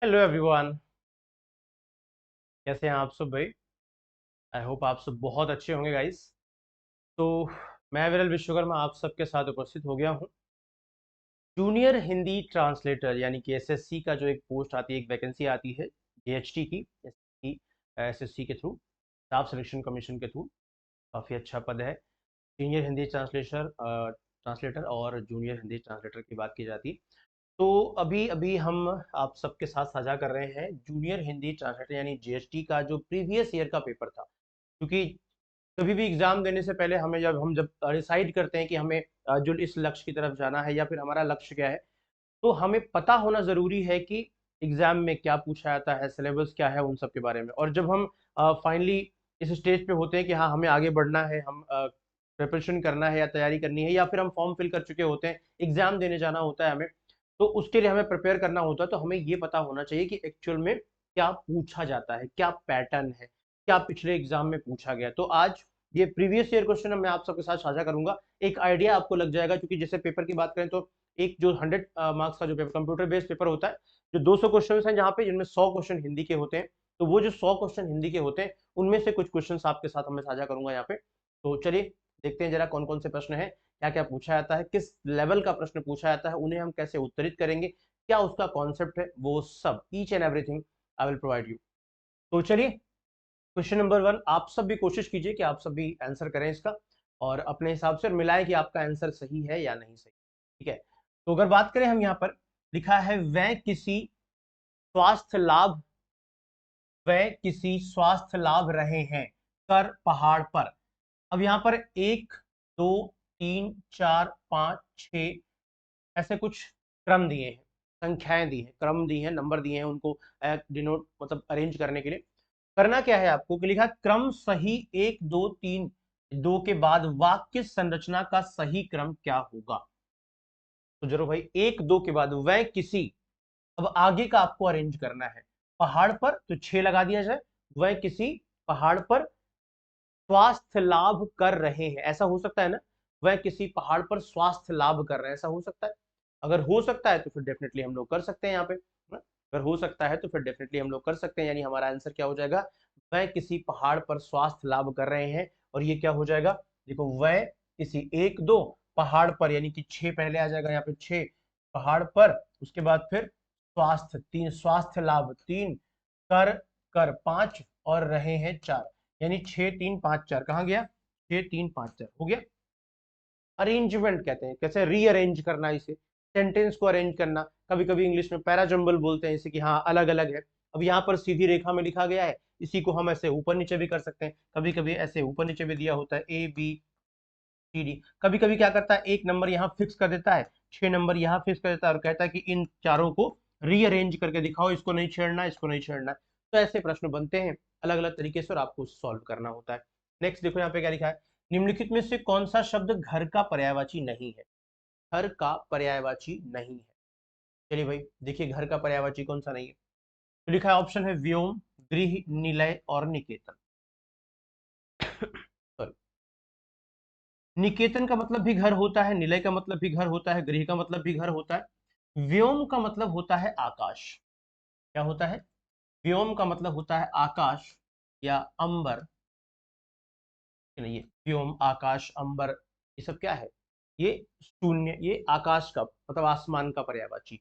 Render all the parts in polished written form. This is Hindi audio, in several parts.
Hello everyone. कैसे हैं आप सब भाई? आई होप आप सब बहुत अच्छे होंगे गाइस। तो मैं विरल विश्वकर्मा आप सबके साथ उपस्थित हो गया हूं। जूनियर हिंदी ट्रांसलेटर यानी कि एसएससी का जो एक पोस्ट आती है, एक वैकेंसी आती है जीएचटी की, एसएससी के थ्रू, स्टाफ सिलेक्शन कमीशन के थ्रू। काफ़ी अच्छा पद है। सीनियर हिंदी ट्रांसलेटर और जूनियर हिंदी ट्रांसलेटर की बात की जाती। तो अभी अभी हम आप सबके साथ साझा कर रहे हैं जूनियर हिंदी ट्रांसलेटर यानी जीएसटी का जो प्रीवियस ईयर का पेपर था। क्योंकि कभी भी एग्जाम देने से पहले हमें जब डिसाइड करते हैं कि हमें जो इस लक्ष्य की तरफ जाना है या फिर हमारा लक्ष्य क्या है, तो हमें पता होना जरूरी है कि एग्जाम में क्या पूछा जाता है, सिलेबस क्या है, उन सब के बारे में। और जब हम फाइनली इस स्टेज पे होते हैं कि हाँ हमें आगे बढ़ना है, हम प्रिपरेशन करना है या तैयारी करनी है, या फिर हम फॉर्म फिल कर चुके होते हैं, एग्जाम देने जाना होता है हमें, तो उसके लिए हमें प्रिपेयर करना होता है। तो हमें ये पता होना चाहिए कि एक्चुअल में क्या पूछा जाता है, क्या पैटर्न है, क्या पिछले एग्जाम में पूछा गया। तो आज ये प्रीवियस ईयर क्वेश्चन मैं आप सबके साथ साझा करूंगा। एक आइडिया आपको लग जाएगा, क्योंकि जैसे पेपर की बात करें तो एक जो 100 मार्क्स का जो पेपर, कंप्यूटर बेस्ड पेपर होता है, जो 200 क्वेश्चन हैं, जहाँ पे जिनमें 100 क्वेश्चन हिंदी के होते हैं। तो वो जो 100 क्वेश्चन हिंदी के होते हैं, उनमें से कुछ क्वेश्चन आपके साथ मैं साझा करूंगा यहाँ पे। तो चलिए देखते हैं जरा कौन कौन से प्रश्न है, क्या क्या पूछा जाता है, किस लेवल का प्रश्न पूछा जाता है, उन्हें हम कैसे उत्तरित करेंगे, क्या उसका कॉन्सेप्ट है, वो सब each and everything I will provide you. तो चलिए क्वेश्चन नंबर 1, आप सब भी कोशिश कीजिए कि आप सब भी आंसर करें इसका, और अपने हिसाब से मिलाएं कि आपका आंसर सही है या नहीं सही। ठीक है। तो अगर बात करें, हम यहाँ पर लिखा है स्वास्थ्य लाभ वह किसी स्वास्थ्य लाभ रहे हैं कर पहाड़ पर। अब यहाँ पर 1 2 3 4 5 6 ऐसे कुछ क्रम दिए हैं, संख्याएं दी हैं, क्रम दी हैं, नंबर दिए हैं उनको डिनोट मतलब अरेंज करने के लिए। करना क्या है आपको कि लिखा क्रम सही 1 2 3, 2 के बाद वाक्य संरचना का सही क्रम क्या होगा। तो जरूर भाई 1 2 के बाद वह किसी, अब आगे का आपको अरेंज करना है। पहाड़ पर तो 6 लगा दिया जाए। वह किसी पहाड़ पर स्वास्थ्य लाभ कर रहे हैं, ऐसा हो सकता है ना? वह किसी पहाड़ पर स्वास्थ्य लाभ कर रहे हैं, ऐसा हो सकता है? अगर हो सकता है तो फिर डेफिनेटली हम लोग कर सकते हैं यहाँ पे, है ना? अगर हो सकता है तो फिर डेफिनेटली हम लोग कर सकते हैं, यानी हमारा आंसर क्या हो जाएगा? वह किसी पहाड़ पर स्वास्थ्य लाभ कर रहे हैं। और ये क्या हो जाएगा? देखो, वह किसी 1 2 पहाड़ पर, यानी कि 6 पहले आ जाएगा यहाँ पे, 6 पहाड़ पर, उसके बाद फिर स्वास्थ्य 3, स्वास्थ्य लाभ 3, कर कर 5, और रहे हैं 4, यानी 6 3 5 4 कहाँ गया? 6 3 5 4 हो गया। अरेंजमेंट कहते हैं, कैसे रीअरेंज करना, इसे सेंटेंस को अरेंज करना। कभी कभी इंग्लिश में पैराजम्बल बोलते हैं इसे, कि हाँ अलग अलग है। अब यहाँ पर सीधी रेखा में लिखा गया है, इसी को हम ऐसे ऊपर नीचे भी कर सकते हैं, कभी कभी ऐसे ऊपर नीचे भी दिया होता है, ABCD। कभी कभी क्या करता है, एक नंबर यहाँ फिक्स कर देता है, 6 नंबर यहाँ फिक्स कर देता है, और कहता है कि इन चारों को रीअरेंज करके दिखाओ, इसको नहीं छेड़ना, इसको नहीं छेड़ना। तो ऐसे प्रश्न बनते हैं अलग अलग तरीके से, और आपको सॉल्व करना होता है। नेक्स्ट देखो यहाँ पे क्या लिखा है, निम्नलिखित में से कौन सा शब्द घर का पर्यायवाची नहीं है? घर का पर्यायवाची नहीं है। चलिए भाई देखिए, घर का पर्यायवाची कौन सा नहीं है। तो लिखा है, ऑप्शन है व्योम, गृह, निलय और निकेतन। सॉरी, निकेतन का मतलब भी घर होता है, निलय का मतलब भी घर होता है, गृह का मतलब भी घर होता है। व्योम का मतलब होता है आकाश। क्या होता है? व्योम का मतलब होता है आकाश या अंबर। नहीं, ये व्योम, आकाश, अंबर, ये सब क्या है? ये शून्य, ये आकाश का मतलब आसमान का पर्यायवाची।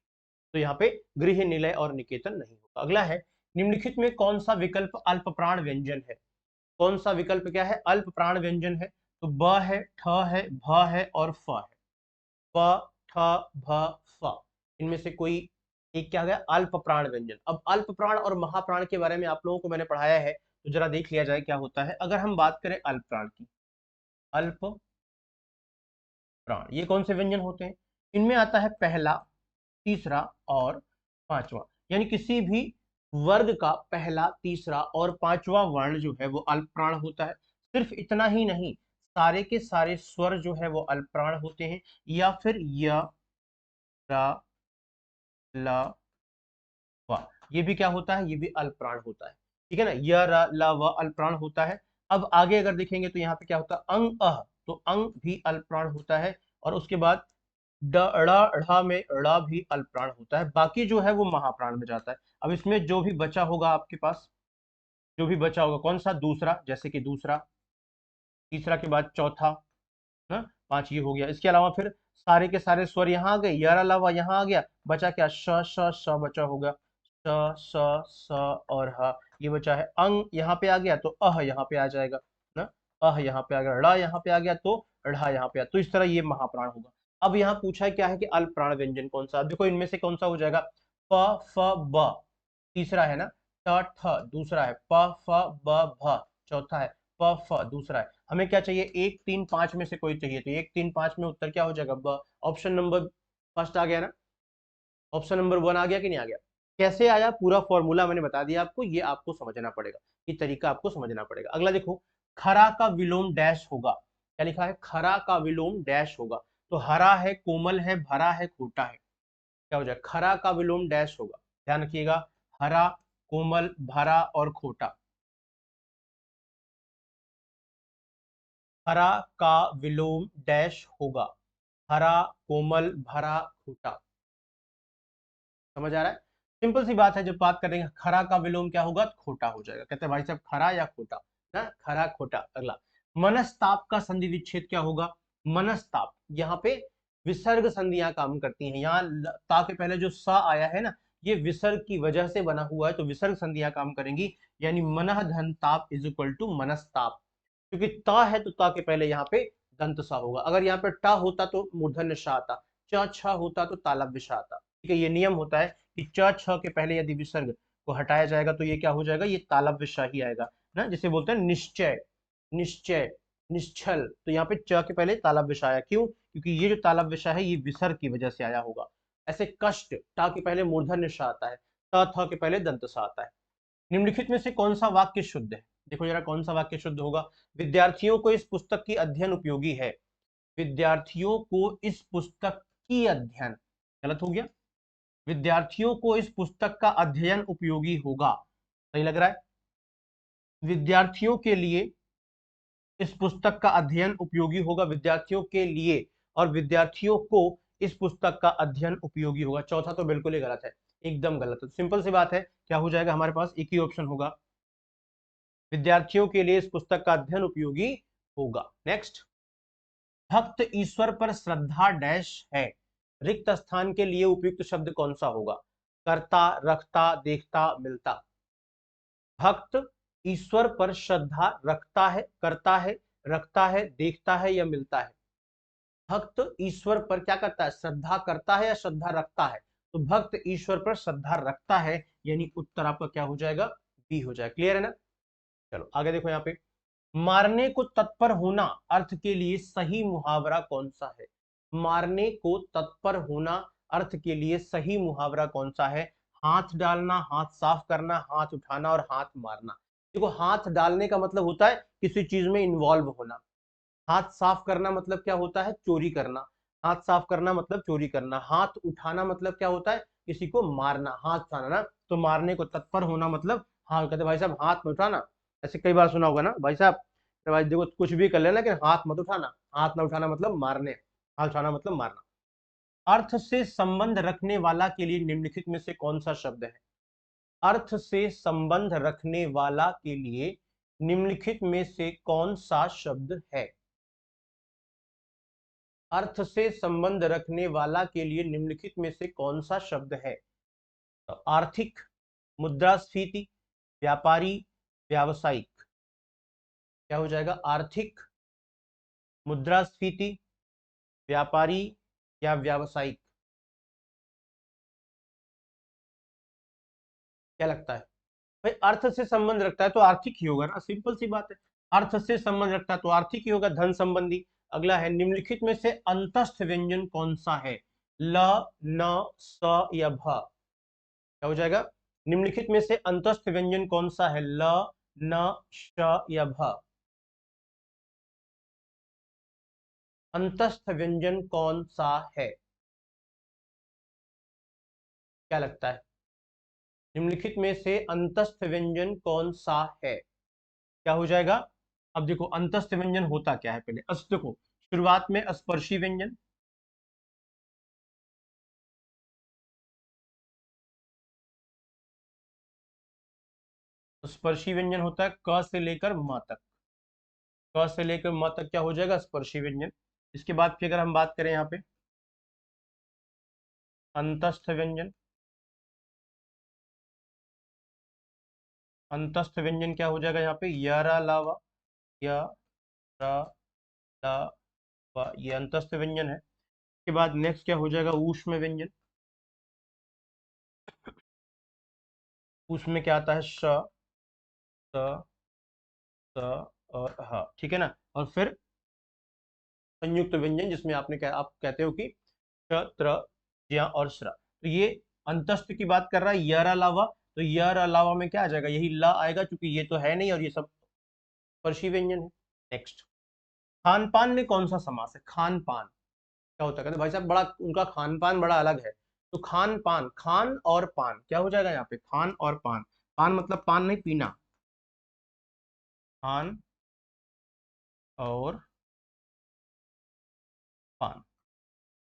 तो यहाँ पे गृह, निलय और निकेतन नहीं होगा। अगला है, निम्नलिखित में कौन सा विकल्प अल्प प्राण व्यंजन है? कौन सा विकल्प क्या है? अल्प प्राण व्यंजन है। तो ब है, ठ है, भ है और फ है। प, ठ, भ, फ, इनमें से कोई एक क्या हो गया? अल्प प्राण व्यंजन। अब अल्प प्राण और महाप्राण के बारे में आप लोगों को मैंने पढ़ाया है, तो जरा देख लिया जाए क्या होता है। अगर हम बात करें अल्प प्राण की, अल्प प्राण ये कौन से व्यंजन होते हैं? इनमें आता है पहला, तीसरा और पांचवा, यानी किसी भी वर्ग का पहला, तीसरा और पांचवा वर्ण जो है वो अल्प प्राण होता है। सिर्फ इतना ही नहीं, सारे के सारे स्वर जो है वो अल्प प्राण होते हैं, या फिर य, र, ल, व, ये भी क्या होता है? ये भी अल्प प्राण होता है। ठीक है ना, य, र, ल, व अल्प प्राण होता है। अब आगे अगर देखेंगे तो यहाँ पे क्या होता है? अंग, अह, तो अंग भी अल्प प्राण होता है। और उसके बाद ड़ ढ़ में ड़ भी अल्पप्राण होता है, बाकी जो है वो महाप्राण में जाता है। अब इसमें जो भी बचा होगा आपके पास, जो भी बचा होगा कौन सा, दूसरा, जैसे कि दूसरा, तीसरा के बाद चौथा, ना, पांच ये हो गया। इसके अलावा फिर सारे के सारे स्वर यहाँ आ गए, यार अलावा यहाँ आ गया, बचा क्या, श श श बचा होगा, स स स और ह, ये बचा है। अंग यहाँ पे आ गया तो अह यहाँ पे आ जाएगा ना, अह यहाँ पे आ गया, ड़ यहाँ पे आ गया तो ढ़ यहाँ पे आ, तो इस तरह ये महाप्राण होगा। अब यहाँ पूछा है क्या है कि अल्प प्राण व्यंजन कौन सा, देखो इनमें से कौन सा हो जाएगा, प फ ब तीसरा है ना, ट ठ दूसरा है, प फ ब भ चौथा है, प फ दूसरा है। हमें क्या चाहिए, एक तीन पांच में से कोई चाहिए, तो एक तीन पांच में उत्तर क्या हो जाएगा, ब। ऑप्शन नंबर फर्स्ट आ गया ना, ऑप्शन नंबर वन आ गया कि नहीं आ गया। कैसे आया, पूरा फॉर्मूला मैंने बता दिया आपको, ये आपको समझना पड़ेगा, ये तरीका आपको समझना पड़ेगा। अगला देखो, खरा का विलोम डैश होगा, क्या लिखा है, खरा का विलोम डैश होगा, तो हरा है, कोमल है, भरा है, खोटा है, क्या हो जाए, खरा का विलोम डैश होगा। ध्यान रखिएगा, हरा, कोमल, भरा और खोटा। हरा का विलोम डैश होगा, हरा, कोमल, भरा, खोटा। समझ आ रहा है, सिंपल सी बात है, जब बात करेंगे खरा का विलोम क्या होगा, खोटा हो जाएगा। कहते हैं भाई साहब खरा या खोटा ना, खरा खोटा। अगला, मनस्ताप का संधि विच्छेद क्या होगा, मनस्ताप, यहाँ पे विसर्ग संधियां काम करती हैं। यहाँ ता के पहले जो सा आया है ना, ये विसर्ग की वजह से बना हुआ है, तो विसर्ग संधियां काम करेंगी, यानी मनः धन ताप इज इक्वल टू मनस्ताप। क्योंकि ता है तो ता के पहले यहाँ पे दंत सा होगा, अगर यहाँ पे टा होता तो मूर्धन्य श आता, च छ होता तो तालव्य श आता। ठीक है, ये नियम होता है कि च छ के पहले यदि विसर्ग को हटाया जाएगा तो ये क्या हो जाएगा, ये तालव्य श ही आएगा ना, जिसे बोलते हैं निश्चय, निश्चय, निश्चल। तो यहाँ पे च के पहले तालव्य श आया, क्यों, क्योंकि ये जो तालव्य श है ये विसर्ग की वजह से आया होगा। ऐसे कष्ट, टा के पहले मूर्धन्य श आता है, त थ के पहले दंत स आता है। निम्नलिखित में से कौन सा वाक्य शुद्ध है, देखो जरा कौन सा वाक्य शुद्ध होगा, विद्यार्थियों को इस पुस्तक की अध्ययन उपयोगी है, विद्यार्थियों को इस पुस्तक की अध्ययन, गलत हो गया, विद्यार्थियों को इस पुस्तक का अध्ययन उपयोगी होगा, सही लग रहा है, विद्यार्थियों के लिए इस पुस्तक का अध्ययन उपयोगी होगा, विद्यार्थियों के लिए, और विद्यार्थियों को इस पुस्तक का अध्ययन उपयोगी होगा, चौथा तो बिल्कुल ही गलत है, एकदम गलत है। सिंपल सी बात है, क्या हो जाएगा, हमारे पास एक ही ऑप्शन होगा, विद्यार्थियों के लिए इस पुस्तक का अध्ययन उपयोगी होगा। नेक्स्ट, भक्त ईश्वर पर श्रद्धा डैश है, रिक्त स्थान के लिए उपयुक्त शब्द कौन सा होगा, करता, रखता, देखता, मिलता। भक्त ईश्वर पर श्रद्धा रखता है, करता है, रखता है, देखता है या मिलता है। भक्त ईश्वर पर क्या करता है, श्रद्धा करता है या श्रद्धा रखता है, तो भक्त ईश्वर पर श्रद्धा रखता है, यानी उत्तर आपका क्या हो जाएगा, बी हो जाएगा। क्लियर है ना, चलो आगे देखो, यहाँ पे मारने को तत्पर होना अर्थ के लिए सही मुहावरा कौन सा है, मारने को तत्पर होना अर्थ के लिए सही मुहावरा कौन सा है, हाथ डालना, हाथ साफ करना, हाथ उठाना और हाथ मारना। देखो हाथ डालने का मतलब होता है किसी चीज में इन्वॉल्व होना, हाथ साफ करना मतलब क्या होता है, चोरी करना, हाथ साफ करना मतलब चोरी करना, हाथ उठाना मतलब क्या होता है, किसी को मारना, हाथ उठाना ना, तो मारने को तत्पर होना मतलब, हाँ कहते भाई साहब हाथ मत उठाना, ऐसे कई बार सुना होगा ना भाई साहब, तो भाई देखो कुछ भी कर लेना लेकिन हाथ मत उठाना, हाथ ना उठाना मतलब मारने, हाथ उठाना मतलब मारना। अर्थ से संबंध रखने वाला के लिए निम्नलिखित में से कौन सा शब्द है, अर्थ से संबंध रखने वाला के लिए निम्नलिखित में से कौन सा शब्द है, अर्थ से संबंध रखने वाला के लिए निम्नलिखित में से कौन सा शब्द है, तो आर्थिक, मुद्रास्फीति, व्यापारी, व्यावसायिक, क्या हो जाएगा, आर्थिक, मुद्रास्फीति, व्यापारी या व्यावसायिक, क्या लगता है भाई, अर्थ से संबंध रखता है तो आर्थिक ही होगा ना, सिंपल सी बात है, अर्थ से संबंध रखता है तो आर्थिक ही होगा, धन संबंधी। अगला है, निम्नलिखित में से अंतस्थ व्यंजन कौन सा है, ल, न, स या भ, क्या हो जाएगा, निम्नलिखित में से अंतस्थ व्यंजन कौन सा है, ल, न, श या भ, अंतस्थ व्यंजन कौन सा है, क्या लगता है, निम्नलिखित में से अंतस्थ व्यंजन कौन सा है, क्या हो जाएगा। अब देखो अंतस्थ व्यंजन होता क्या है, पहले देखो शुरुआत में स्पर्शी व्यंजन, तो स्पर्शी व्यंजन होता है क से लेकर म तक। क से लेकर म तक क्या हो जाएगा? स्पर्शी व्यंजन। इसके बाद फिर अगर हम बात करें यहाँ पे अंतस्थ व्यंजन। अंतस्थ व्यंजन क्या हो जाएगा यहाँ पे? यरा लावा, या रा ला वा, ये अंतस्थ व्यंजन है। इसके बाद नेक्स्ट क्या हो जाएगा? ऊष्म व्यंजन। उसमें क्या आता है? श, स, स और ह, ठीक है ना। और फिर संयुक्त व्यंजन जिसमें आपने आप कहते हो कि श, त्र, ज्या और श्र। तो ये अंतस्थ की बात कर रहा है, यर अलावा। तो यर अलावा में क्या आ जाएगा? यही ला आएगा, क्योंकि ये तो है नहीं और ये सब स्पर्शी व्यंजन है। नेक्स्ट, खान पान में कौन सा समास है? खान पान क्या होता है? कहते भाई साहब बड़ा उनका खान पान बड़ा अलग है। तो खान पान, खान और पान क्या हो जाएगा यहाँ पे? खान और पान। पान मतलब पान नहीं, पीना। खान और पान।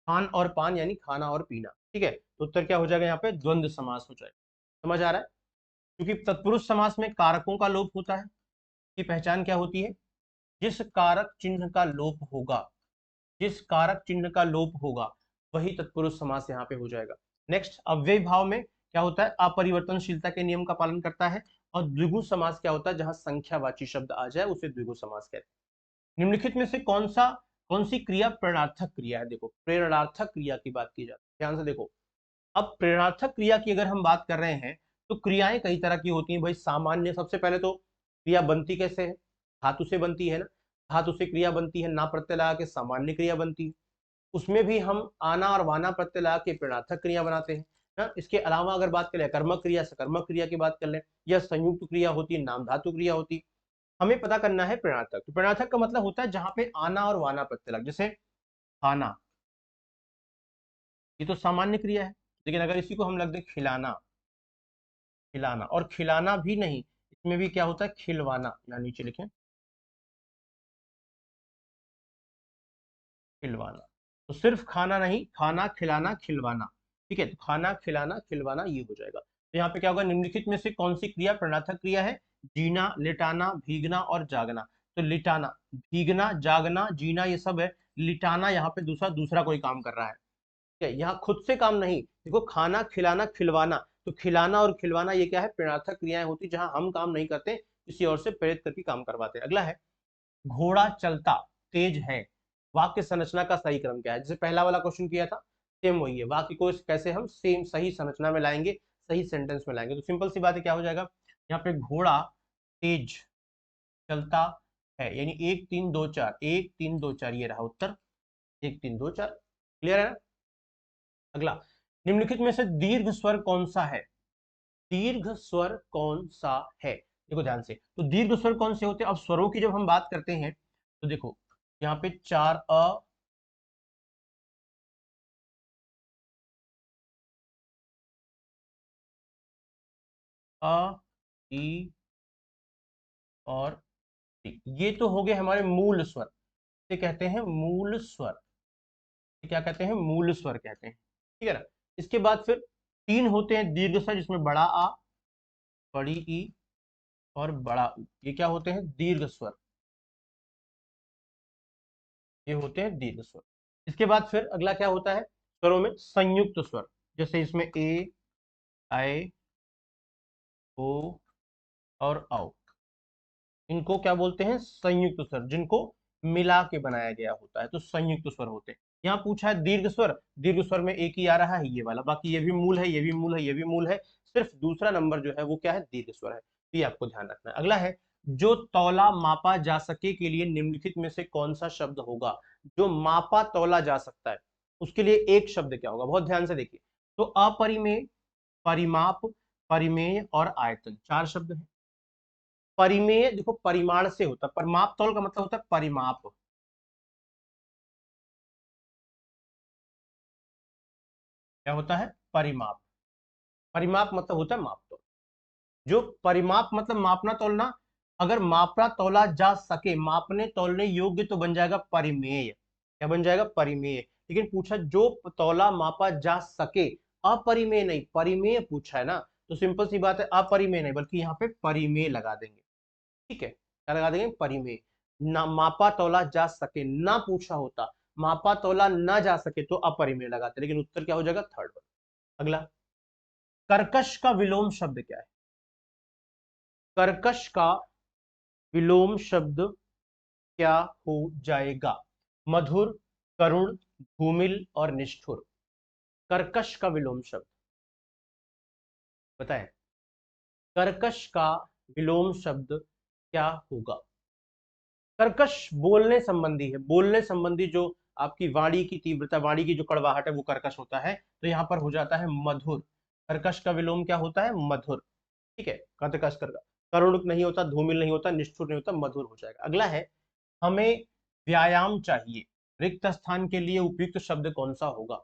खान और पान यानी खाना और पीना, ठीक है। तो उत्तर क्या हो जाएगा यहाँ पे? द्वंद्व समास हो जाएगा। समझ आ रहा है? क्योंकि तत्पुरुष समास में कारकों का लोप होता है। की पहचान क्या होती है? जिस कारक चिन्ह का लोप होगा, जिस कारक चिन्ह का लोप होगा वही तत्पुरुष समास यहाँ पे हो जाएगा। नेक्स्ट, अव्यय भाव में क्या होता है? अपरिवर्तनशीलता के नियम का पालन करता है। और द्विगु समास क्या होता है? जहां संख्यावाची शब्द आ जाए उसे द्विगु समास कहते हैं। निम्नलिखित में से कौन सी क्रिया प्रेरणार्थक क्रिया है? देखो, प्रेरणार्थक क्रिया की बात की जाती है, ध्यान से देखो। अब प्रेरणार्थक क्रिया की अगर हम बात कर रहे हैं तो क्रियाएं कई तरह की होती हैं भाई। सामान्य, सबसे पहले तो क्रिया बनती कैसे है? धातु से बनती है ना। धातु से क्रिया बनती है, ना प्रत्यय लगा के सामान्य क्रिया बनती है। उसमें भी हम आना और वाना प्रत्यय लगा के प्रेरणार्थक क्रिया बनाते हैं ना। इसके अलावा अगर बात करें कर्मक क्रिया, सकर्मक क्रिया की बात कर लें, या संयुक्त क्रिया होती है, नाम धातु क्रिया होती है। हमें पता करना है प्रेरणार्थक। तो प्रेरणार्थक का मतलब होता है जहां पे आना और वाना प्रत्यय लग, जैसे खाना, ये तो सामान्य क्रिया है। लेकिन अगर इसी को हम लग दें खिलाना, खिलाना, और खिलाना भी नहीं, इसमें भी क्या होता है? खिलवाना, या नीचे लिखें खिलवाना। तो सिर्फ खाना नहीं, खाना, खिलाना, खिलवाना, ठीक है। तो खाना, खिलाना, खिलवाना ये हो जाएगा। तो यहाँ पे क्या होगा? निम्नलिखित में से कौन सी क्रिया प्रेरणार्थक क्रिया है? जीना, लिटाना, भीगना और जागना। तो लिटाना, भीगना, जागना, जीना ये सब है। लिटाना यहाँ पे दूसरा दूसरा कोई काम कर रहा है, ठीक है। यहाँ खुद से काम नहीं। देखो, खाना, खिलाना, खिलवाना, तो खिलाना और खिलवाना ये क्या है? प्रेरणार्थक क्रियाएं होती, जहां हम काम नहीं करते, किसी और से प्रेरित करके काम करवाते हैं। अगला है, घोड़ा चलता तेज है। वाक्य संरचना का सही क्रम क्या है? जैसे पहला वाला क्वेश्चन किया था, सेम वही है। वाक्य को कैसे हम सेम सही संरचना में लाएंगे, सही सेंटेंस में लाएंगे? तो सिंपल सी बात है, क्या हो जाएगा यहाँ पे? घोड़ा तेज चलता है, यानी 1 3 2 4, 1 3 2 4 ये रहा उत्तर, 1 3 2 4। क्लियर है ना? अगला, निम्नलिखित में से दीर्घ स्वर कौन सा है? दीर्घ स्वर कौन सा है? देखो ध्यान से, तो दीर्घ स्वर कौन से होते हैं? अब स्वरों की जब हम बात करते हैं तो देखो, यहाँ पे 4 अ, ई और ई, ये तो हो गए हमारे मूल स्वर। ये कहते हैं मूल स्वर। ये क्या कहते हैं? मूल स्वर कहते हैं, ठीक है ना। इसके बाद फिर 3 होते हैं दीर्घ स्वर, जिसमें बड़ा आ, बड़ी ई और बड़ा उ। ये क्या होते हैं? दीर्घ स्वर। ये होते हैं दीर्घ स्वर। इसके बाद फिर अगला क्या होता है? स्वरों में संयुक्त स्वर, जैसे इसमें ए, आए, ओ और औ, इनको क्या बोलते हैं? संयुक्त स्वर, जिनको मिला के बनाया गया होता है तो संयुक्त स्वर होते हैं। यहाँ पूछा है दीर्घ स्वर, दीर्घ स्वर में एक ही आ रहा है, ये वाला। बाकी ये भी मूल है, ये भी मूल है, ये भी मूल है। सिर्फ दूसरा नंबर जो है वो क्या है? दीर्घ स्वर है। तो ये आपको ध्यान रखना है। अगला है, जो तौला मापा जा सके के लिए निम्नलिखित में से कौन सा शब्द होगा? जो मापा तौला जा सकता है उसके लिए एक शब्द क्या होगा? बहुत ध्यान से देखिए। तो अपरिमेय, परिमाप, परिमेय और आयतन, 4 शब्द हैं। परिमेय देखो परिमाण से होता है, पर माप तौल का मतलब होता है परिमाप। क्या होता है? परिमाप। परिमाप मतलब होता है माप तौल। जो परिमाप मतलब मापना तौलना, अगर मापना तौला जा सके, मापने तौलने योग्य, तो बन जाएगा परिमेय। क्या बन जाएगा? परिमेय। लेकिन पूछा जो तौला मापा जा सके, अपरिमेय नहीं, परिमेय पूछा है ना। तो सिंपल सी बात है, अपरिमेय नहीं बल्कि यहाँ पे परिमेय लगा देंगे। ठीक है, क्या लगा देंगे? परिमेय। ना मापा तौला जा सके, ना पूछा होता, मापा तौला ना जा सके तो अपरिमेय लगाते, लेकिन उत्तर क्या हो जाएगा? Third one. अगला, कर्कश का विलोम शब्द क्या है? कर्कश का विलोम शब्द क्या हो जाएगा? मधुर, करुण, धूमिल और निष्ठुर। कर्कश का विलोम शब्द बताएं। कर्कश का विलोम शब्द क्या होगा? कर्कश बोलने संबंधी है, बोलने संबंधी जो आपकी वाणी की तीव्रता, वाणी की जो कड़वाहट है वो कर्कश होता है, तो यहां पर हो जाता है मधुर। कर्कश का विलोम क्या होता है? मधुर। ठीक है, कर्कश कर, करुण नहीं होता, धूमिल नहीं होता, निष्ठुर नहीं होता, मधुर हो जाएगा। अगला है, हमें व्यायाम चाहिए, रिक्त स्थान के लिए उपयुक्त शब्द कौन सा होगा?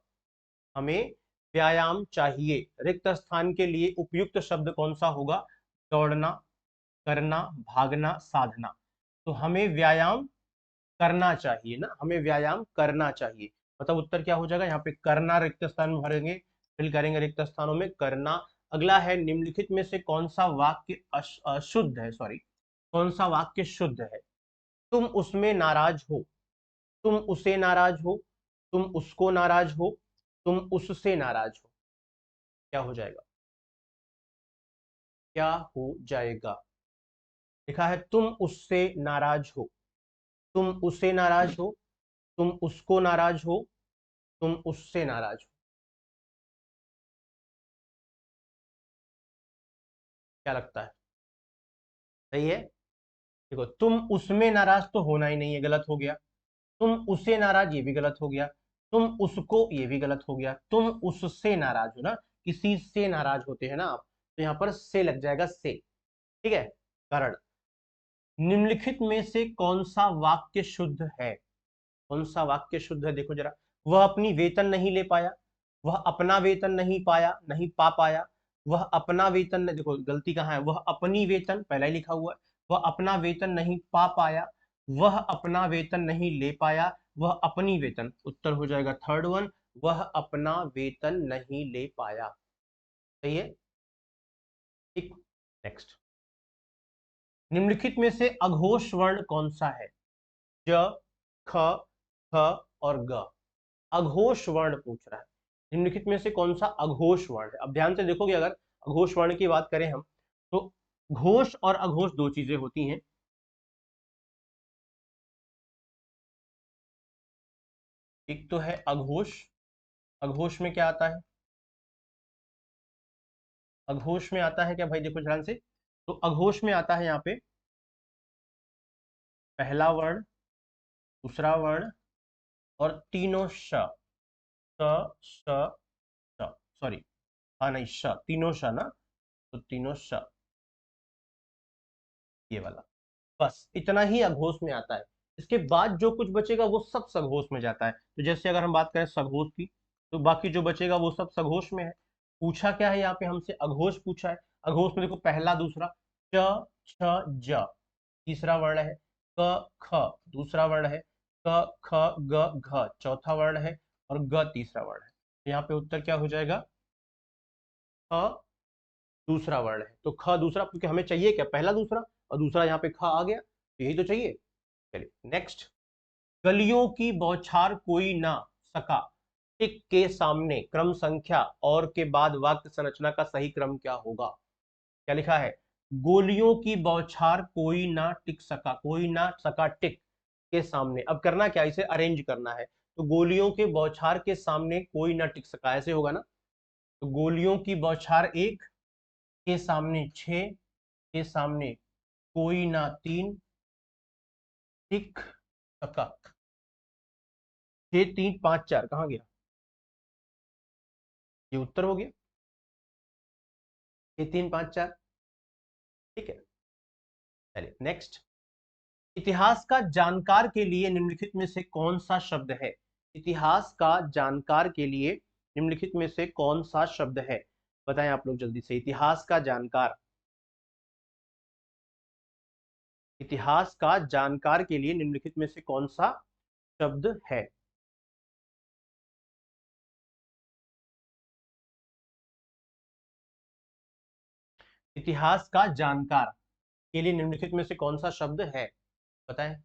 हमें व्यायाम चाहिए, रिक्त स्थान के लिए उपयुक्त शब्द कौन सा होगा? दौड़ना, करना, भागना, साधना। तो हमें व्यायाम करना चाहिए ना, हमें व्यायाम करना चाहिए, मतलब उत्तर क्या हो जाएगा? यहाँ पे करना रिक्त स्थान में भरेंगे, फिल करेंगे रिक्त स्थानों में करना। अगला है, निम्नलिखित में से कौन सा वाक्य अशुद्ध है, सॉरी, कौन सा वाक्य शुद्ध है? तुम उसमें नाराज हो, तुम उसे नाराज हो, तुम उसको नाराज हो, तुम उससे नाराज हो। क्या हो जाएगा? क्या हो जाएगा? लिखा है तुम उससे नाराज हो, तुम उसे नाराज हो, तुम उसको नाराज हो, तुम उससे नाराज हो। क्या लगता है? सही है? देखो, तुम उसमें नाराज तो होना ही नहीं है, गलत हो गया। तुम उसे नाराज, ये भी गलत हो गया। तुम उसको, ये भी गलत हो गया। तुम उससे नाराज हो ना, किसी से नाराज होते हैं ना आप, तो यहां पर से लग जाएगा, से। ठीक है। कारण, निम्नलिखित में से कौन सा वाक्य शुद्ध है? कौन सा वाक्य शुद्ध है? देखो जरा, वह अपनी वेतन नहीं ले पाया, वह अपना वेतन नहीं पाया, नहीं पा पाया, वह अपना वेतन, देखो गलती कहाँ है, वह अपनी वेतन पहला ही लिखा हुआ है, वह अपना वेतन नहीं पा पाया, वह अपना वेतन नहीं ले पाया, वह अपनी वेतन। उत्तर हो जाएगा थर्ड वन, वह अपना वेतन नहीं ले पाया। सही है? ठीक। नेक्स्ट, निम्नलिखित में से अघोष वर्ण कौन सा है? ज, ख, ख और ग। अघोष वर्ण पूछ रहा है, निम्नलिखित में से कौन सा अघोष वर्ण है? अब ध्यान से देखोगे, अगर अघोष वर्ण की बात करें हम, तो घोष और अघोष दो चीजें होती हैं। एक तो है अघोष, अघोष में क्या आता है? अघोष में आता है क्या भाई? देखो ध्यान से, तो अघोष में आता है यहाँ पे पहला वर्ण, दूसरा वर्ण और तीनों श, स, श, श, सॉरी, हाँ नहीं, श, तीनों श ना, तो तीनों श, ये वाला, बस इतना ही अघोष में आता है। इसके बाद जो कुछ बचेगा वो सब सघोष में जाता है। तो जैसे अगर हम बात करें सघोष की, तो बाकी जो बचेगा वो सब सघोष में है। पूछा क्या है यहाँ पे हमसे? अघोष पूछा है। अघोष में देखो, पहला दूसरा, च, छ, ज तीसरा वर्ण है, क, ख दूसरा वर्ण है, क, ख, ग, घ चौथा वर्ण है, और ग तीसरा वर्ण है। तो यहाँ पे उत्तर क्या हो जाएगा? ख दूसरा वर्ण है, तो ख दूसरा, क्योंकि हमें चाहिए क्या? पहला दूसरा, और दूसरा यहाँ पे ख आ गया, तो यही तो चाहिए। चलिए नेक्स्ट, गलियों की बौछार कोई ना सका, टिक के सामने क्रम संख्या और के बाद वाक्य संरचना का सही क्रम क्या होगा? क्या लिखा है? गोलियों की बौछार कोई ना टिक सका, कोई ना सका टिक के सामने। अब करना क्या? इसे अरेंज करना है, तो गोलियों के बौछार के सामने कोई ना टिक सका, ऐसे होगा ना। तो गोलियों की बौछार एक, के सामने छह, के सामने कोई ना तीन टिक सका। छह तीन पांच चार कहाँ गया? ये उत्तर हो गया, छह तीन पांच चार। ठीक है। चलिए नेक्स्ट, इतिहास का जानकार के लिए निम्नलिखित में से कौन सा शब्द है? इतिहास का जानकार के लिए निम्नलिखित में से कौन सा शब्द है? बताएं आप लोग जल्दी से। इतिहास का जानकार, इतिहास का जानकार के लिए निम्नलिखित में से कौन सा शब्द है? इतिहास का जानकार के लिए निम्नलिखित में से कौन सा शब्द है, बताएं।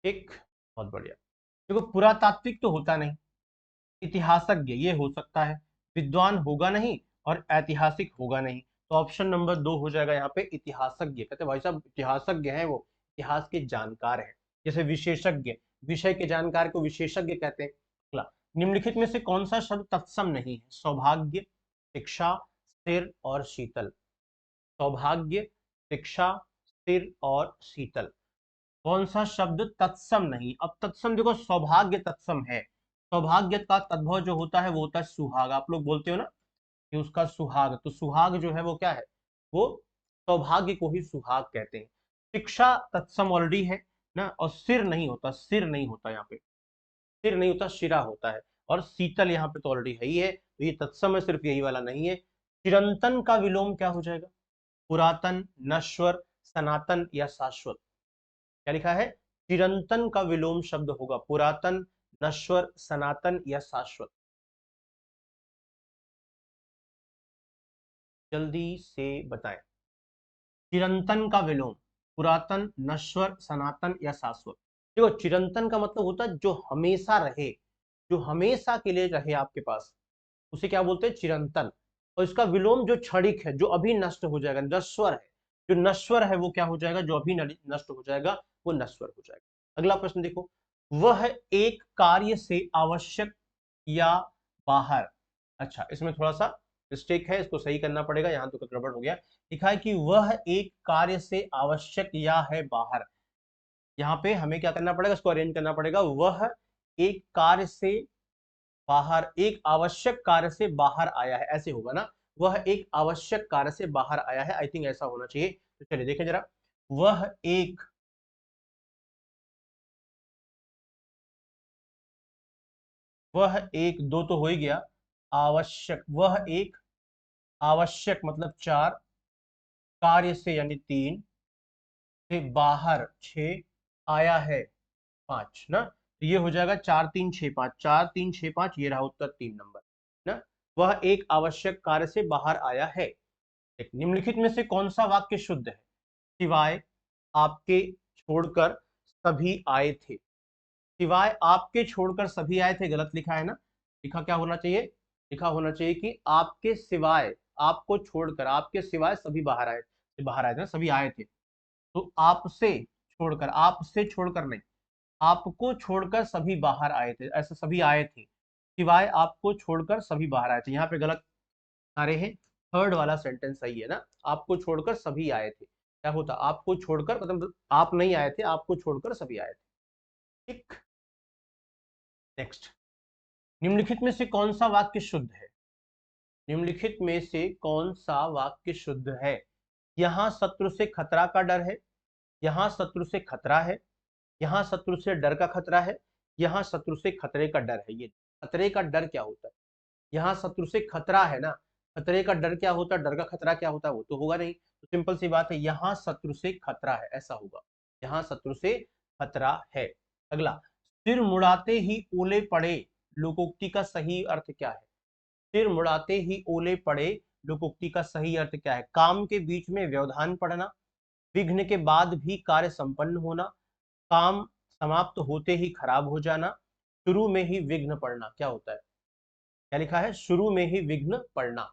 एक, बहुत बढ़िया। देखो, पुरातात्विक तो होता नहीं, इतिहासज्ञ ये हो सकता है, विद्वान होगा नहीं और ऐतिहासिक होगा नहीं। तो ऑप्शन नंबर 2 हो जाएगा यहाँ पे इतिहासज्ञ। कहते हैं भाई साहब इतिहासज्ञ हैं वो, इतिहास के जानकार हैं। जैसे विशेषज्ञ, विषय के जानकार को विशेषज्ञ कहते हैं। अगला, निम्नलिखित में से कौन सा शब्द तत्सम नहीं है, सौभाग्य, शिक्षा, स्थिर और शीतल। सौभाग्य, शिक्षा, स्थिर और शीतल, कौन सा शब्द तत्सम नहीं। अब तत्सम देखो, सौभाग्य तत्सम है। सौभाग्य का तद्भव जो होता है वो होता है सुहाग। आप लोग बोलते हो ना कि उसका सुहाग, तो सुहाग जो है वो क्या है, वो सौभाग्य को ही सुहाग कहते हैं। शिक्षा तत्सम ऑलरेडी है ना, और सिर नहीं होता, सिर नहीं होता यहाँ पे, सिर नहीं होता, शिरा होता है। और शीतल यहाँ पे तो ऑलरेडी है ही है, तो ये तत्सम है, सिर्फ यही वाला नहीं है। चिरंतन का विलोम क्या हो जाएगा, पुरातन, नश्वर, सनातन या शाश्वत। क्या लिखा है, चिरंतन का विलोम शब्द होगा पुरातन, नश्वर, सनातन या शाश्वत। जल्दी से बताएं। चिरंतन का विलोम, पुरातन, नश्वर, सनातन या शाश्वत। देखो, चिरंतन का मतलब होता है जो हमेशा रहे, जो हमेशा के लिए रहे आपके पास, उसे क्या बोलते हैं, चिरंतन। और इसका विलोम जो क्षणिक है, जो अभी नष्ट हो जाएगा, नश्वर है। जो नश्वर है वो क्या हो जाएगा, जो अभी नष्ट हो जाएगा वो नश्वर हो जाएगा। अगला प्रश्न देखो, वह एक कार्य से आवश्यक या बाहर। अच्छा, इसमें थोड़ा सा मिस्टेक है, इसको सही करना पड़ेगा, यहां तो गड़बड़ हो गया। लिखा है कि वह एक कार्य से आवश्यक या है बाहर। यहाँ पे हमें क्या करना पड़ेगा, इसको अरेंज करना पड़ेगा। वह एक कार्य से बाहर, एक आवश्यक कार्य से बाहर आया है, ऐसे होगा ना। वह एक आवश्यक कार्य से बाहर आया है, आई थिंक ऐसा होना चाहिए। तो चलिए देखें जरा, वह एक, वह एक, दो तो हो ही गया। आवश्यक, वह एक आवश्यक मतलब 4, कार्य से यानी 3, से बाहर 6, आया है 5 ना। तो ये हो जाएगा 4 3 6 5, 4 3 6 5, ये रहा उत्तर 3 नंबर ना। वह एक आवश्यक कार्य से बाहर आया है। एक, निम्नलिखित में से कौन सा वाक्य शुद्ध है, सिवाय आपके छोड़कर सभी आए थे। सिवाय आपके छोड़कर सभी आए थे गलत लिखा है ना। लिखा क्या होना चाहिए, लिखा होना चाहिए कि आपके सिवाय, आपको छोड़कर, आपके सिवाय सभी बाहर आए, बाहर आए थे ना, सभी आए थे। तो आपसे छोड़कर, आपसे छोड़कर नहीं, आपको छोड़कर सभी बाहर आए थे, ऐसे सभी आए थे। सिवाय आपको छोड़कर सभी बाहर आए थे, यहाँ पे गलत आ रहे हैं। थर्ड वाला सेंटेंस सही है ना, आपको छोड़कर सभी आए थे। क्या होता, आपको छोड़कर मतलब आप नहीं आए थे, आपको छोड़कर सभी आए थे। ठीक, नेक्स्ट, निम्नलिखित में से कौन सा वाक्य शुद्ध है। निम्नलिखित में से कौन सा वाक्य शुद्ध है। यहाँ शत्रु से खतरा का डर है, यहाँ शत्रु से खतरा है, यहाँ शत्रु से डर का खतरा है, यहाँ शत्रु से खतरे का डर है। ये खतरे का डर क्या होता है, यहाँ शत्रु से खतरा है ना, खतरे का डर क्या होता है, डर का खतरा क्या होता है, वो तो होगा नहीं। तो सिंपल सी बात है, यहाँ शत्रु से खतरा है, ऐसा होगा, यहाँ शत्रु से खतरा है। अगला, सिर मुड़ाते ही ओले पड़े, लोकोक्ति का सही अर्थ क्या है। सिर मुड़ाते ही ओले पड़े, लोकोक्ति का सही अर्थ क्या है, काम के बीच में व्यवधान पड़ना, विघ्न के बाद भी कार्य संपन्न होना, काम समाप्त होते ही खराब हो जाना, शुरू में ही विघ्न पड़ना। क्या होता है, क्या लिखा है, शुरू में ही विघ्न पड़ना।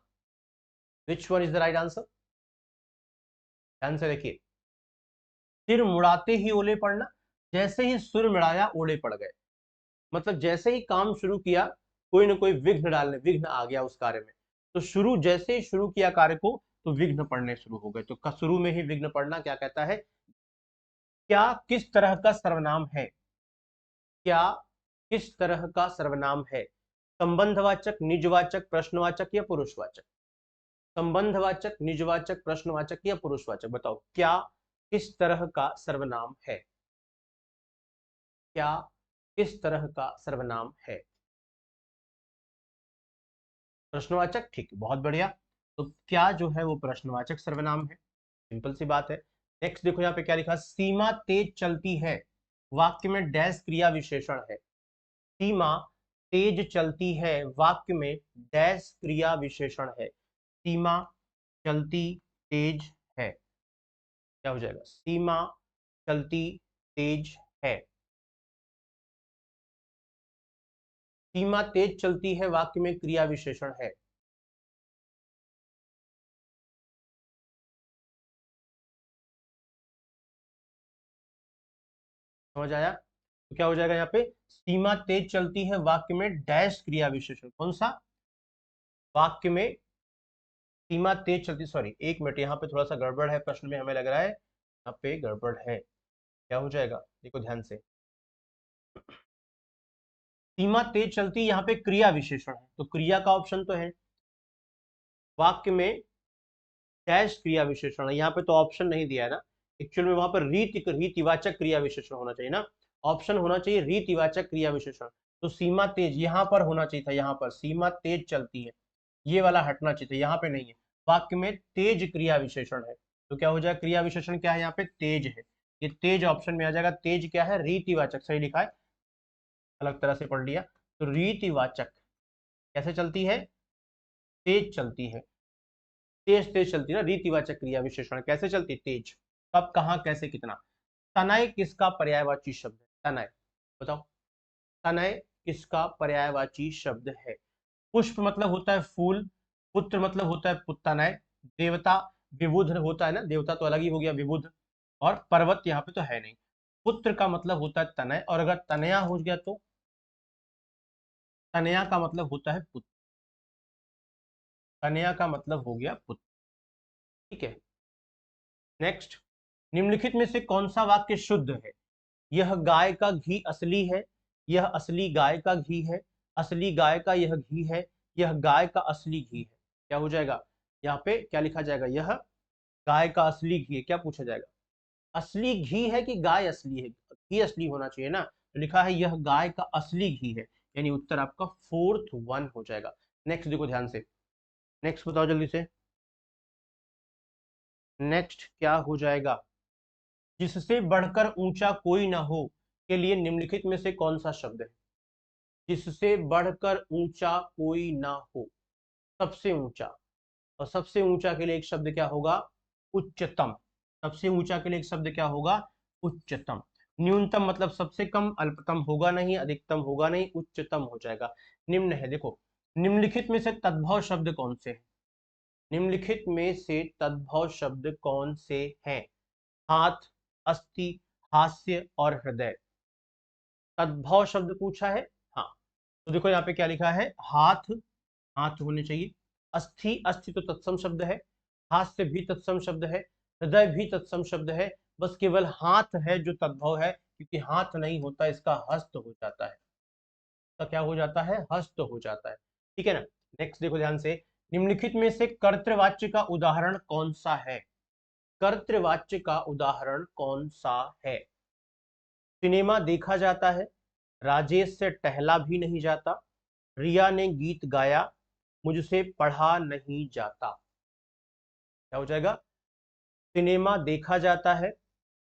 Which one is the right answer, ध्यान से देखिए। सिर मुड़ाते ही ओले पड़ना, जैसे ही सिर मुड़ाया ओले पड़ गए, मतलब जैसे ही काम शुरू किया कोई ना कोई विघ्न डालने, विघ्न आ गया उस कार्य में। तो शुरू, जैसे ही शुरू किया कार्य को तो विघ्न पड़ने शुरू हो गए। तो शुरू में ही विघ्न पड़ना क्या कहता है, क्या किस तरह का सर्वनाम है, क्या किस तरह का सर्वनाम है, संबंधवाचक, निजवाचक, प्रश्नवाचक या पुरुषवाचक। संबंधवाचक, निजवाचक, प्रश्नवाचक या पुरुषवाचक, बताओ क्या किस तरह का सर्वनाम है, क्या किस तरह का सर्वनाम है। प्रश्नवाचक, ठीक, बहुत बढ़िया। तो क्या जो है वो प्रश्नवाचक सर्वनाम है, सिंपल सी बात है। नेक्स्ट देखो यहाँ पे क्या लिखा, सीमा तेज चलती है, वाक्य में डैश क्रिया विशेषण है। सीमा तेज चलती है, वाक्य में डैश क्रिया विशेषण है। सीमा चलती तेज है, क्या हो जाएगा, सीमा चलती तेज है। सीमा तेज चलती है, वाक्य में क्रिया विशेषण है। समझ आया? तो क्या हो जाएगा यहाँ पे, सीमा तेज चलती है, वाक्य में डैश क्रिया विशेषण, कौन सा, वाक्य में सीमा तेज चलती, सॉरी एक मिनट, यहाँ पे थोड़ा सा गड़बड़ है प्रश्न में, हमें लग रहा है यहाँ पे गड़बड़ है। क्या हो जाएगा, देखो ध्यान से, सीमा तेज चलती, यहाँ पे क्रिया विशेषण है, तो क्रिया का ऑप्शन तो है, वाक्य में डैश क्रिया विशेषण है, यहाँ पे तो ऑप्शन नहीं दिया है ना, एक्चुअल में वहां पर रीतिवाचक क्रिया विशेषण होना चाहिए ना, ऑप्शन होना चाहिए रीतिवाचक क्रिया विशेषण। तो सीमा तेज यहाँ पर होना चाहिए था, यहाँ पर सीमा तेज चलती है, ये वाला हटना चाहिए था, यहाँ पे नहीं है, वाक्य में तेज क्रिया विशेषण है। तो क्या हो जाएगा, क्रिया विशेषण क्या है यहाँ पे, तेज है, ये तेज ऑप्शन में आ जाएगा। तेज क्या है, रीतिवाचक, सही लिखा है, अलग तरह से पढ़ लिया। तो रीतिवाचक कैसे चलती है, तेज चलती है, तेज तेज चलती है ना, रीतिवाचक क्रिया विशेषण कैसे चलती, तेज, कब कहाँ कैसे कितना। तनय किसका पर्यायवाची शब्द है, तनय बताओ, तनय किसका पर्यायवाची शब्द है। पुष्प मतलब होता है फूल, पुत्र मतलब होता है पुत्तनय, देवता विबुध होता है ना, देवता तो अलग ही हो गया विबुध, और पर्वत यहाँ पे तो है नहीं। पुत्र का मतलब होता है तनय, और अगर तनया हो गया तो तनया का मतलब होता है पुत्र, तनया का मतलब हो गया पुत्र, ठीक है। नेक्स्ट, निम्नलिखित में से कौन सा वाक्य शुद्ध है, यह गाय का घी असली है, यह असली गाय का घी है, असली गाय का यह घी है, यह गाय का असली घी है। क्या हो जाएगा, यहाँ पे क्या लिखा जाएगा, यह गाय का असली घी है, क्या पूछा जाएगा, असली घी है कि गाय असली है, घी असली होना चाहिए ना, तो लिखा है यह गाय का असली घी है, यानी उत्तर आपका फोर्थ वन हो जाएगा। नेक्स्ट देखो ध्यान से, नेक्स्ट बताओ जल्दी से, नेक्स्ट क्या हो जाएगा, जिससे बढ़कर ऊंचा कोई ना हो के लिए निम्नलिखित में से कौन सा शब्द है। जिससे बढ़कर ऊंचा कोई ना हो, सबसे ऊंचा, और सबसे ऊंचा के लिए एक शब्द क्या होगा, उच्चतम, सबसे ऊंचा के लिए एक शब्द क्या होगा, उच्चतम। न्यूनतम मतलब सबसे कम, अल्पतम होगा नहीं, अधिकतम होगा नहीं, उच्चतम हो जाएगा। निम्न है, देखो निम्नलिखित में से तद्भव शब्द कौन से हैं, निम्नलिखित में से तद्भव शब्द कौन से हैं, हाथ, अस्थि, हास्य और हृदय, तद्भव शब्द पूछा है। हाँ, तो देखो यहाँ पे क्या लिखा है, हाथ, हाथ होने चाहिए, अस्थि, अस्थि तो तत्सम शब्द है, हास्य भी तत्सम शब्द है, हृदय भी तत्सम शब्द है, बस केवल हाथ है जो तद्भव है, क्योंकि हाथ नहीं होता, इसका हस्त हो जाता है, तो क्या हो जाता है, हस्त हो जाता है, ठीक है ना। नेक्स्ट देखो ध्यान से, निम्नलिखित में से कर्तृवाच्य का उदाहरण कौन सा है, कर्तृवाच्य का उदाहरण कौन सा है। सिनेमा देखा जाता है, राजेश से टहला भी नहीं जाता, रिया ने गीत गाया, मुझसे पढ़ा नहीं जाता। क्या हो जाएगा, सिनेमा देखा जाता है,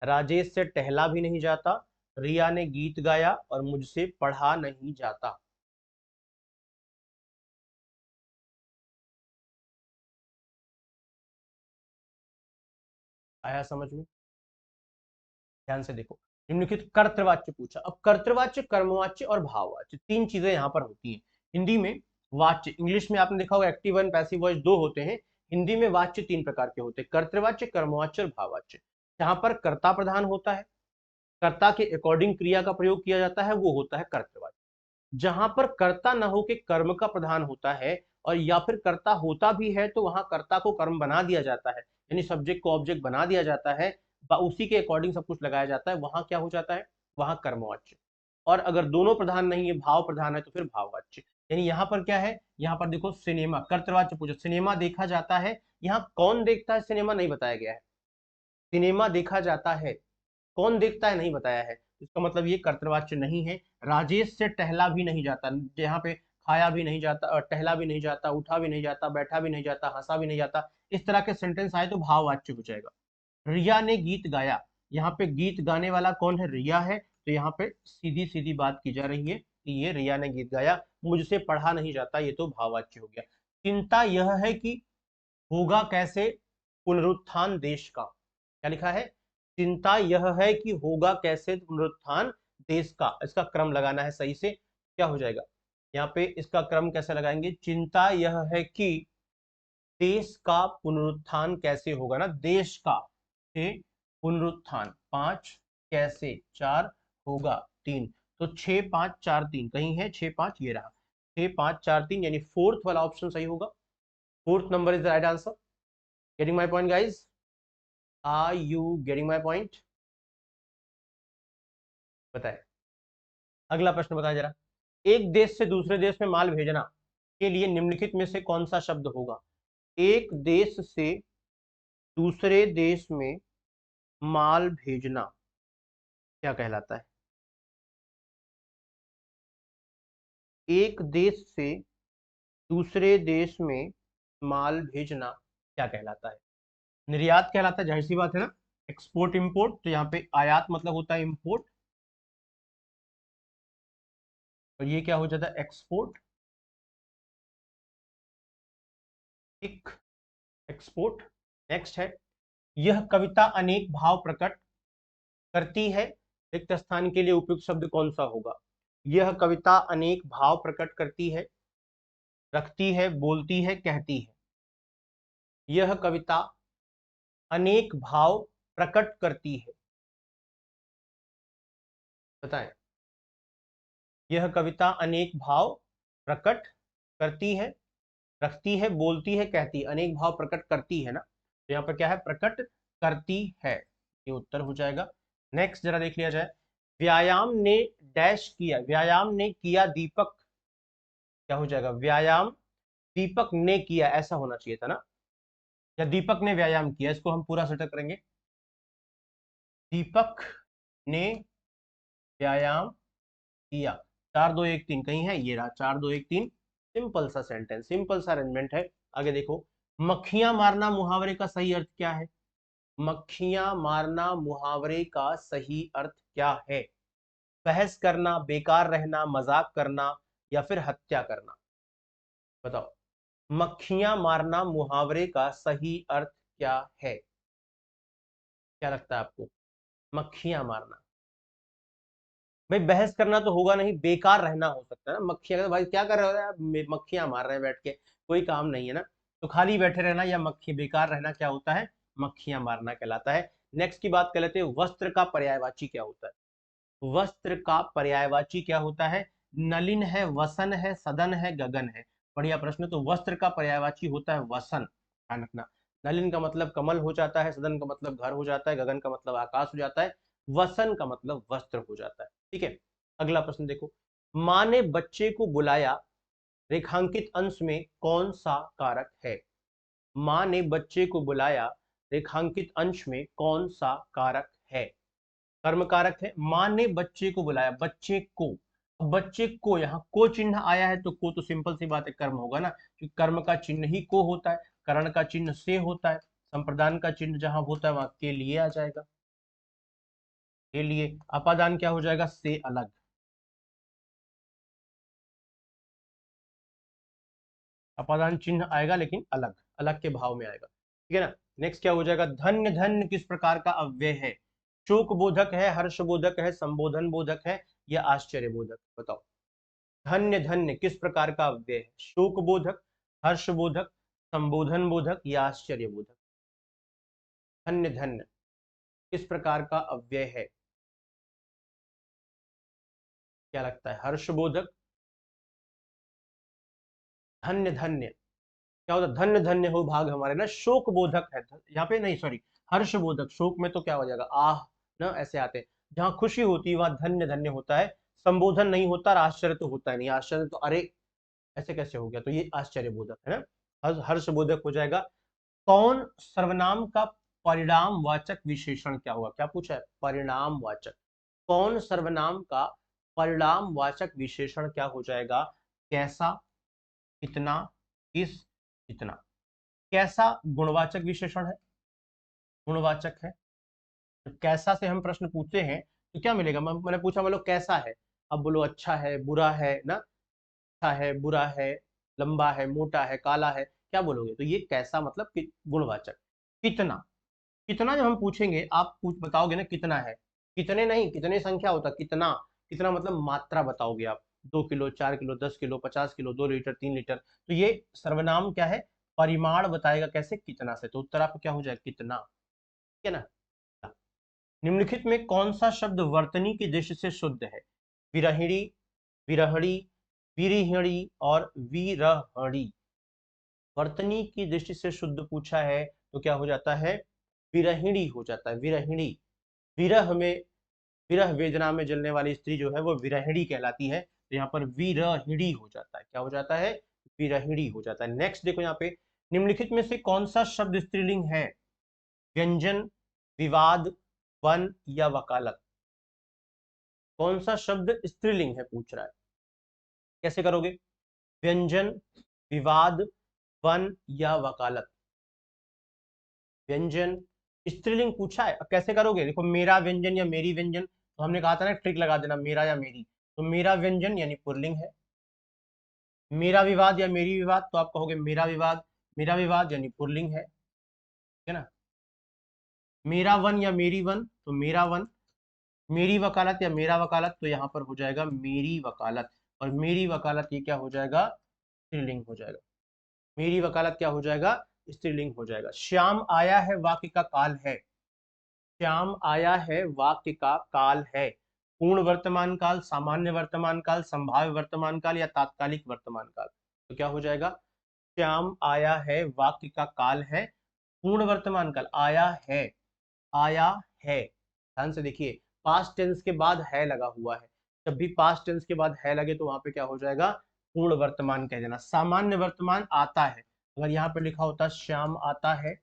राजेश से टहला भी नहीं जाता, रिया ने गीत गाया और मुझसे पढ़ा नहीं जाता। आया समझ में, ध्यान से देखो, निम्नलिखित कर्तृवाच्य पूछा, अब कर्तृवाच्य, कर्मवाच्य और भाववाच्य, तीन चीजें यहां पर होती हैं हिंदी में। वाच्य, इंग्लिश में आपने देखा होगा एक्टिव वन पैसिव वॉइस दो होते हैं, हिंदी में वाच्य तीन प्रकार के होते हैं, कर्तृवाच्य, कर्मवाच्य और भाववाच्य। जहां पर कर्ता प्रधान होता है, कर्ता के अकॉर्डिंग क्रिया का प्रयोग किया जाता है, वो होता है कर्तृवाच्य। जहां पर कर्ता न हो के कर्म का प्रधान होता है, और या फिर कर्ता होता भी है तो वहां कर्ता को कर्म बना दिया जाता है, यानी सब्जेक्ट को ऑब्जेक्ट बना दिया जाता है, उसी के अकॉर्डिंग सब कुछ लगाया जाता है, वहां क्या हो जाता है, वहां कर्मवाच्य। और अगर दोनों प्रधान नहीं है, भाव प्रधान है, तो फिर भाववाच्य। यानी यहाँ पर क्या है, यहाँ पर देखो सिनेमा, कर्तवाच्य पूछो, सिनेमा देखा जाता है, यहाँ कौन देखता है सिनेमा नहीं बताया गया है, सिनेमा देखा जाता है, कौन देखता है नहीं बताया है, इसका मतलब ये कर्तवाच्य नहीं है। राजेश से टहला भी नहीं जाता, यहाँ पे खाया भी नहीं जाता, और टहला भी नहीं जाता, उठा भी नहीं जाता, बैठा भी नहीं जाता, हंसा भी नहीं जाता, इस तरह के सेंटेंस आए तो भाववाच्य हो जाएगा। रिया ने गीत गाया, यहाँ पे गीत गाने वाला कौन है? रिया है। तो यहाँ पे सीधी सीधी बात की जा रही है कि ये रिया ने गीत गाया, मुझसे पढ़ा नहीं जाता, ये तो भाववाच्य हो गया। चिंता यह है कि होगा कैसे पुनरुत्थान देश का। क्या लिखा है? चिंता यह है कि होगा कैसे पुनरुत्थान देश का। इसका क्रम लगाना है सही से। क्या हो जाएगा यहाँ पे? इसका क्रम कैसे लगाएंगे? चिंता यह है कि देश का पुनरुत्थान कैसे होगा ना, देश का से पुनरुत्थान। 5 कैसे, 4 होगा, 3। तो 6 5 4 3 कहीं है, 6 5 ये रहा, 6 5 4 3, यानी फोर्थ वाला ऑप्शन सही होगा। Fourth number is the right answer. Getting my point guys? Are you getting my point? बताए। अगला प्रश्न बताए जरा। एक देश से दूसरे देश में माल भेजना के लिए निम्नलिखित में से कौन सा शब्द होगा? एक देश से दूसरे देश में माल भेजना क्या कहलाता है? एक देश से दूसरे देश में माल भेजना क्या कहलाता है? निर्यात कहलाता है, जाहिर सी बात है ना। एक्सपोर्ट इंपोर्ट, तो यहाँ पे आयात मतलब होता है इंपोर्ट, और ये क्या हो जाता है? एक्सपोर्ट। एक एक्सपोर्ट। नेक्स्ट है, यह कविता अनेक भाव प्रकट करती है, रिक्त स्थान के लिए उपयुक्त शब्द कौन सा होगा? यह कविता अनेक भाव प्रकट करती है, रखती है, बोलती है, कहती है। यह कविता अनेक भाव प्रकट करती है, बताएं। यह कविता अनेक भाव प्रकट करती है, रखती है, बोलती है, कहती है। अनेक भाव प्रकट करती है ना, तो यहाँ पर क्या है? प्रकट करती है, ये उत्तर हो जाएगा। नेक्स्ट जरा देख लिया जाए। व्यायाम ने डैश किया, व्यायाम ने किया दीपक, क्या हो जाएगा? व्यायाम दीपक ने किया, ऐसा होना चाहिए था ना, या दीपक ने व्यायाम किया, इसको हम पूरा सेटअप करेंगे। दीपक ने व्यायाम किया। 4 2 1 3 कहीं है, ये रहा 4 2 1 3। सिंपल सा सेंटेंस, सिंपल सा अरेंजमेंट है। आगे देखो, मक्खियां मारना मुहावरे का सही अर्थ क्या है? मक्खियां मारना मुहावरे का सही अर्थ क्या है? बहस करना, बेकार रहना, मजाक करना, या फिर हत्या करना। बताओ, मक्खियां मारना मुहावरे का सही अर्थ क्या है? क्या लगता है आपको? मक्खियां मारना, भाई बहस करना तो होगा नहीं, बेकार रहना हो सकता है ना। मक्खियां, भाई क्या कर रहे हो यार, मक्खियां मार रहे हैं बैठ के, कोई काम नहीं है ना, तो खाली बैठे रहना या मक्खी बेकार रहना क्या होता है? मक्खियां मारना कहलाता है। नेक्स्ट की बात कर लेते हैं, वस्त्र का पर्यायवाची क्या होता है? वस्त्र का पर्यायवाची क्या होता है? नलिन है, वसन है, सदन है, गगन है। बढ़िया प्रश्न। तो वस्त्र का पर्यायवाची होता है वसन, ध्यान रखना। नलिन का मतलब कमल हो जाता है, सदन का मतलब घर हो जाता है, गगन का मतलब आकाश हो जाता है, वसन का मतलब वस्त्र हो जाता है। ठीक है, अगला प्रश्न देखो। माँ ने बच्चे को बुलाया, रेखांकित अंश में कौन सा कारक है? माँ ने बच्चे को बुलाया, रेखांकित अंश में कौन सा कारक है? कर्म कारक है। माँ ने बच्चे को बुलाया, बच्चे को, बच्चे को यहाँ को चिन्ह आया है, तो को तो सिंपल सी बात है कर्म होगा ना, क्योंकि कर्म का चिन्ह ही को होता है, करण का चिन्ह से होता है, संप्रदान का चिन्ह जहां होता है वहां के लिए आ जाएगा, के लिए। अपादान क्या हो जाएगा? से अलग। अपादान चिन्ह आएगा लेकिन अलग, अलग के भाव में आएगा, ठीक है ना। नेक्स्ट क्या हो जाएगा? धन्य धन्य किस प्रकार का अव्यय है? शोक बोधक है, हर्ष बोधक है, संबोधन बोधक है, या आश्चर्य बोधक? बताओ, धन्य धन्य किस प्रकार का अव्यय है? शोक बोधक, हर्ष बोधक, संबोधन बोधक, या आश्चर्य बोधक? धन्य धन्य किस प्रकार का अव्यय है? क्या लगता है? हर्ष बोधक, धन्य धन्य क्या होता है? धन्य धन्य हो भाग हमारे ना, शोक बोधक है यहाँ पे, नहीं सॉरी, हर्ष बोधक। शोक में तो क्या हो जाएगा? आह ना, ऐसे आते हैं। जहां खुशी होती है वहां धन्य धन्य होता है, संबोधन नहीं होता, और आश्चर्य तो होता है नहीं। आश्चर्य तो अरे ऐसे कैसे हो गया, तो ये आश्चर्य बोधक है ना, हर्ष बोधक हो जाएगा। कौन सर्वनाम का परिणाम वाचक विशेषण क्या होगा? क्या पूछा है? परिणाम वाचक। कौन सर्वनाम का परिणाम वाचक विशेषण क्या हो जाएगा? कैसा, कितना, किस, कितना। कैसा गुणवाचक विशेषण है, गुणवाचक है। कैसा से हम प्रश्न पूछते हैं तो क्या मिलेगा? मैंने पूछा मान लो कैसा है, अब बोलो अच्छा है, बुरा है ना, अच्छा है, बुरा है, लंबा है, मोटा है, काला है, क्या बोलोगे? तो ये कैसा मतलब गुणवाचक। कितना, कितना जब हम पूछेंगे आप पूछ बताओगे ना कितना है, कितने नहीं, कितने संख्या होता, कितना, कितना मतलब मात्रा बताओगे आप, 2 kilo, 4 kilo, 10 kilo, 50 kilo, 2 litre, 3 litre, तो ये सर्वनाम क्या है? परिमाण बताएगा कैसे? कितना से। तो उत्तर आपका क्या हो जाएगा? कितना, ठीक है ना। निम्नलिखित में कौन सा शब्द वर्तनी की दृष्टि से शुद्ध है? विरहिणी, विरहणी, विरिहिणी और विरहणी। वर्तनी की दृष्टि से शुद्ध पूछा है तो क्या हो जाता है? विरहिणी हो जाता है, विरहिणी। विरह में, विरह वेदना में जलने वाली स्त्री जो है वो विरहिणी कहलाती है, तो यहाँ पर विरहिणी हो जाता है। क्या हो जाता है? विरहिणी हो जाता है। नेक्स्ट देखो यहाँ पे, निम्नलिखित में से कौन सा शब्द स्त्रीलिंग है? व्यंजन, विवाद, वन या वकालत। कौन सा शब्द स्त्रीलिंग है पूछ रहा है, कैसे करोगे? व्यंजन, विवाद, वन या वकालत। व्यंजन स्त्रीलिंग पूछा है, अब कैसे करोगे? देखो मेरा व्यंजन या मेरी व्यंजन, तो हमने कहा था ना ट्रिक लगा देना, मेरा या मेरी, तो मेरा व्यंजन यानी पुल्लिंग है। मेरा विवाद या मेरी विवाद, तो आप कहोगे मेरा विवाद, मेरा विवाद यानी पुल्लिंग है ना। मेरा वन या मेरी वन, तो मेरा वन। मेरी वकालत या मेरा वकालत, तो यहाँ पर हो जाएगा मेरी वकालत, और मेरी वकालत ये क्या हो जाएगा? स्त्रीलिंग हो जाएगा। मेरी वकालत क्या हो जाएगा? स्त्रीलिंग हो जाएगा। श्याम आया है वाक्य का काल है। श्याम आया है वाक्य का काल है। पूर्ण वर्तमान काल, सामान्य वर्तमान काल, संभाव्य वर्तमान काल या तात्कालिक वर्तमान काल। तो क्या हो जाएगा? श्याम आया है वाक्य का काल है। पूर्ण वर्तमान काल, आया है, आया है। ध्यान से देखिए, पास्ट टेंस के बाद है लगा हुआ है, जब भी पास्ट टेंस के बाद है लगे तो वहां पे क्या हो जाएगा? पूर्ण वर्तमान कह देना। सामान्य वर्तमान आता है, अगर यहाँ पे लिखा होता श्याम आता है,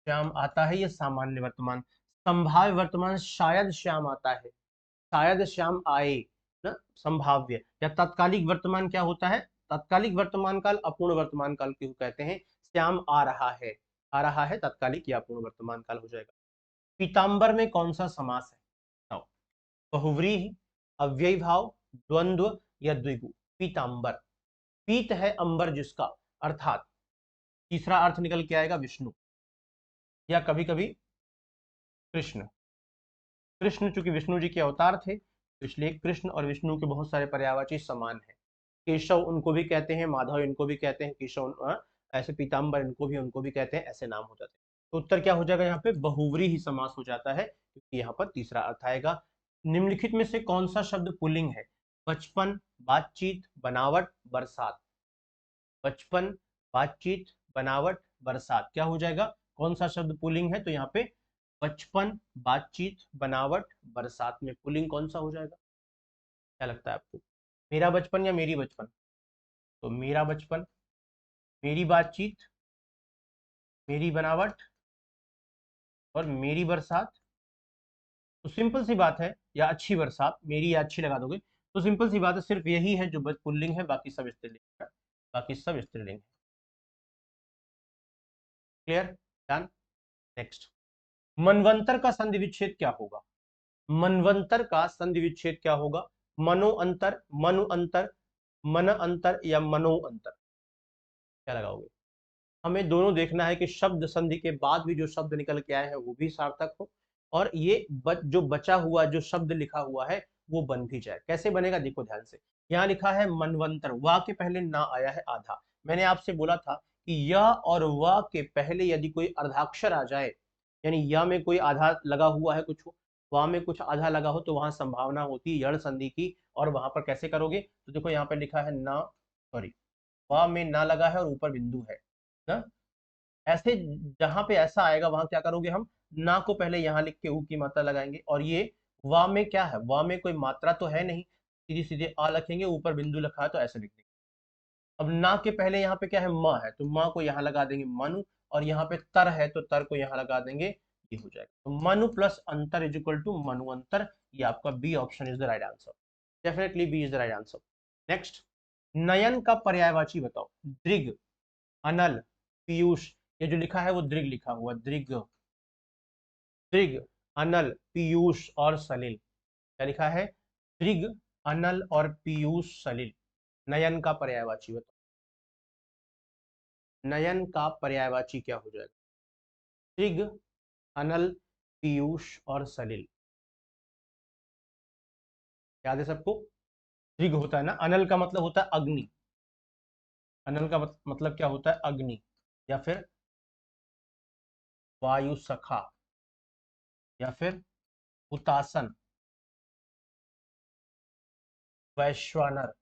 श्याम आता है, ये सामान्य वर्तमान। संभाव्य वर्तमान शायद श्याम आता है, शायद श्याम आए ना, संभाव्य। या तात्कालिक वर्तमान क्या होता है? तात्कालिक वर्तमान काल अपूर्ण वर्तमान काल क्यों कहते हैं? श्याम आ रहा है, आ रहा है तात्कालिक या अपूर्ण वर्तमान काल हो जाएगा। पीतांबर में कौन सा समास है? बताओ। बहुव्रीहि, अव्ययी भाव, द्वंद्व या द्विगु। पीतांबर, पीत है अंबर जिसका, अर्थात तीसरा अर्थ निकल के आएगा विष्णु, या कभी कभी कृष्ण। कृष्ण चूंकि विष्णु जी के अवतार थे, तो इसलिए कृष्ण और विष्णु के बहुत सारे पर्यायवाची समान है। केशव उनको भी कहते हैं, माधव इनको भी कहते हैं, केशव ऐसे पीताम्बर इनको भी, उनको भी कहते हैं, ऐसे नाम हो जाते हैं। तो उत्तर क्या हो जाएगा यहाँ पे? बहुव्रीहि ही समास हो जाता है, क्योंकि यहाँ पर तीसरा अर्थ आएगा। निम्नलिखित में से कौन सा शब्द पुल्लिंग है? बचपन, बातचीत, बनावट, बरसात। बचपन, बातचीत, बनावट, बरसात, क्या हो जाएगा? कौन सा शब्द पुल्लिंग है? तो यहाँ पे बचपन, बातचीत, बनावट, बरसात में पुल्लिंग कौन सा हो जाएगा? क्या लगता है आपको? मेरा बचपन या मेरी बचपन? तो मेरा बचपन, मेरी बातचीत, मेरी बनावट और मेरी बरसात। तो सिंपल सी बात है, या अच्छी बरसात, मेरी या अच्छी लगा दोगे तो सिंपल सी बात है, सिर्फ यही है जो पुल्लिंग है, बाकी सब स्त्रीलिंग है, बाकी सब स्त्रीलिंग है। क्लियर? डन। नेक्स्ट, मनवंतर का संधि विच्छेद क्या होगा? मनवंतर का संधि विच्छेद क्या होगा? मनो अंतर, मनु अंतर, मन अंतर या मनो अंतर, क्या लगाओगे? हमें दोनों देखना है कि शब्द संधि के बाद भी जो शब्द निकल के आए हैं वो भी सार्थक हो, और ये जो बचा हुआ जो शब्द लिखा हुआ है वो बन भी जाए। कैसे बनेगा देखो ध्यान से, यहाँ लिखा है मनवंतर, वा के पहले ना आया है आधा। मैंने आपसे बोला था कि य और वा के पहले यदि कोई अर्धाक्षर आ जाए, यानी य में कोई आधा लगा हुआ है कुछ, वा में कुछ आधा लगा हो, तो वहां संभावना होती है यण संधि की। और वहां पर कैसे करोगे? तो देखो यहाँ पे लिखा है ना, सॉरी, वा में ना लगा है और ऊपर बिंदु है ना, ऐसे जहां पे ऐसा आएगा वहां क्या करोगे? हम ना को पहले यहां लिख के ऊ की मात्रा लगाएंगे, और ये वा में क्या है? वा में कोई मात्रा तो है नहीं, सीधे सीधे आ लिखेंगे, ऊपर बिंदु लिखा है तो ऐसे लिख देंगे। अब ना के पहले यहाँ पे क्या है? म है, तो म को यहाँ लगा देंगे मनु, और यहाँ पे तर है तो तर को यहाँ लगा देंगे, ये हो जाएगा। तो मनु प्लस अंतर इज इक्वल टू मनु अंतर, ये आपका B option is the right answer. Definitely B is the right answer. Next, नयन का पर्यायवाची बताओ। दृग, अनल, पीयूष ये जो लिखा है वो दृग लिखा हुआ, दृग, दृग, अनल, पीयूष और सलिल। क्या लिखा है? दृग, अनल और पीयूष सलिल। नयन का पर्यायवाची बताओ, नयन का पर्यायवाची क्या हो जाएगा? दृग, अनल, पीयूष और सलिल। याद है सबको? दृग होता है ना, अनल का मतलब होता है अग्नि, अनल का मतलब क्या होता है? अग्नि, या फिर वायु सखा, या फिर हुतासन, वैश्वानर,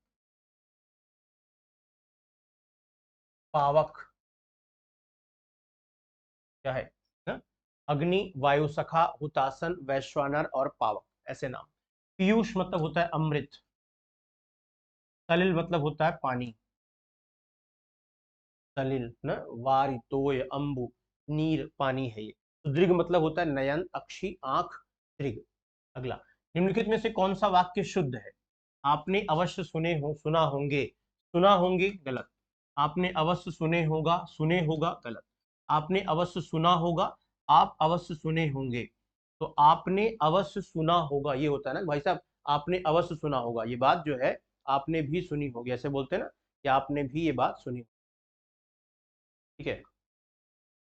पावक। क्या है ना? अग्नि, वायु सखा, हुतासन, वैश्वानर और पावक, ऐसे नाम। पीयूष मतलब होता है अमृत, सलिल मतलब होता है पानी, सलिल ना, वारी, तोय, अंबु, नीर, पानी है ये। तो दृग मतलब होता है नयन, अक्षी, आंख, दृग। अगला, निम्नलिखित में से कौन सा वाक्य शुद्ध है? आपने अवश्य सुने हो, सुना होंगे, सुना होंगे गलत। आपने अवश्य सुने होगा, सुने होगा गलत। आपने अवश्य सुना होगा, आप अवश्य सुने होंगे। तो आपने अवश्य सुना होगा ये होता है ना भाई साहब, आपने अवश्य सुना होगा, ये बात जो है आपने भी सुनी होगी, ऐसे बोलते हैं ना कि आपने भी ये बात सुनी। ठीक है,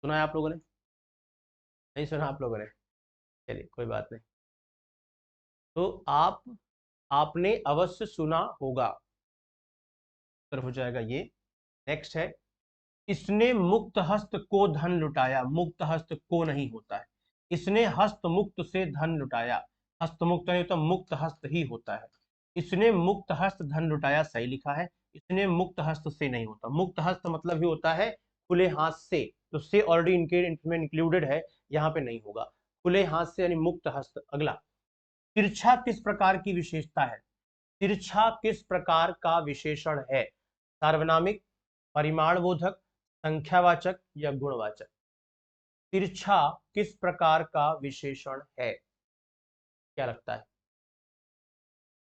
सुना है आप लोगों ने? नहीं सुना आप लोगों ने? चलिए कोई बात नहीं। तो आपने अवश्य सुना होगा, तरफ हो जाएगा ये। नेक्स्ट है, इसने मुक्त हस्त को धन लुटाया। मुक्त हस्त को नहीं होता है, इसने हस्त मुक्त से धन लुटाया। हस्त मुक्त नहीं होता, मुक्त हस्त ही होता है। इसने मुक्त हस्त धन लुटाया सही लिखा है। इसने मुक्त हस्त से नहीं होता, मुक्त हस्त मतलब ही होता है खुले हाथ से, तो से ऑलरेडी इनके इसमें इंक्लूडेड है, यहाँ पे नहीं होगा। खुले हाथ से यानी मुक्त हस्त। अगला, तिरछा किस प्रकार की विशेषता है? तिरछा किस प्रकार का विशेषण है? सार्वनामिक, परिमाणबोधक, संख्यावाचक या गुणवाचक? तिरछा किस प्रकार का विशेषण है? क्या लगता है?